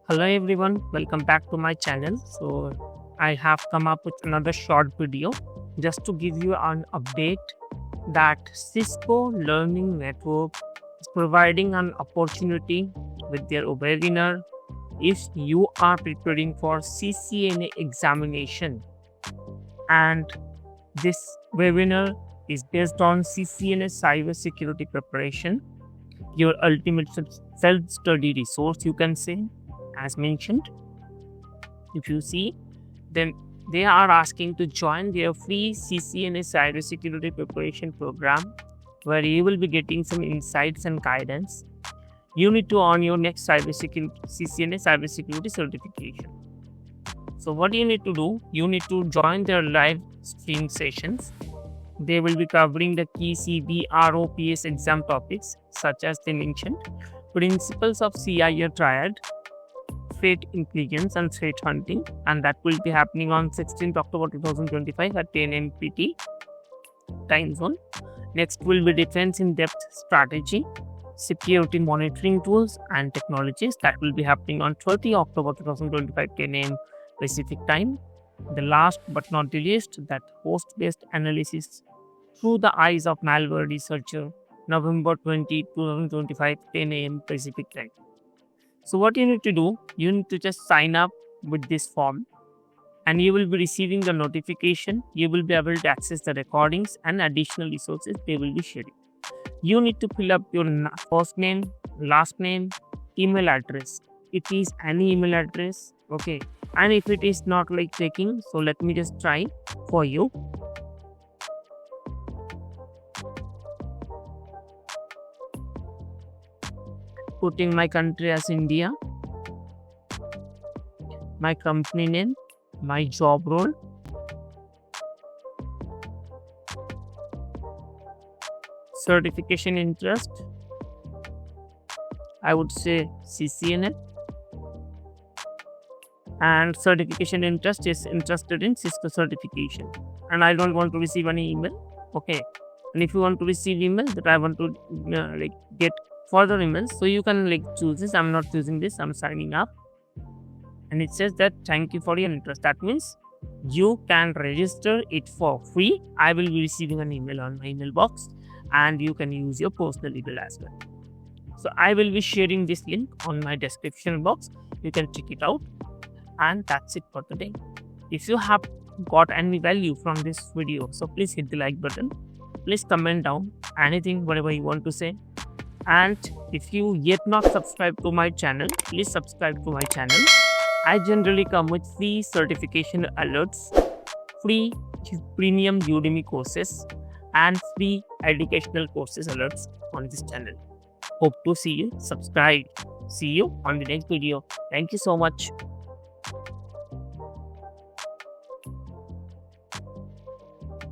Hello everyone, welcome back to my channel. So I have come up with another short video just to give you an update that Cisco Learning Network is providing an opportunity with their webinar if you are preparing for CCNA examination. And this webinar is based on CCNA Cybersecurity preparation, your ultimate self-study resource, you can say. As mentioned, if you see, then they are asking to join their free CCNA cybersecurity preparation program, where you will be getting some insights and guidance. You need to earn your next CCNA cybersecurity certification. So what you need to do, you need to join their live stream sessions. They will be covering the key CBROPS exam topics, such as they mentioned, principles of CIR triad, threat intelligence and threat hunting, and that will be happening on 16th October 2025 at 10 AM PT time zone. Next will be defense in depth strategy, security monitoring tools and technologies. That will be happening on 30 October 2025 10 AM Pacific time. The last but not the least, that host-based analysis through the eyes of malware researcher, November 20, 2025 10 AM Pacific time. So what you need to do, you need to just sign up with this form and you will be receiving the notification. You will be able to access the recordings and additional resources they will be sharing. You need to fill up your first name, last name, email address. It is any email address, okay? And if it is not like taking, so let me just try for you. Putting my country as India, my company name, my job role, certification interest, I would say CCNA, and certification interest is interested in Cisco certification, and I don't want to receive any email, okay? And if you want to receive email that I want to get further emails, so you can choose this. I'm not choosing this, I'm signing up, and it says that thank you for your interest. That means you can register it for free. I will be receiving an email on my email box, and you can use your personal email as well. So I will be sharing this link on my description box. You can check it out, and that's it for today. If you have got any value from this video, so please hit the like button. Please comment down anything, whatever you want to say. And if you yet not subscribed to my channel, please subscribe to my channel. I generally come with free certification alerts, free premium Udemy courses, and free educational courses alerts on this channel. Hope to see you. Subscribe. See you on the next video. Thank you so much.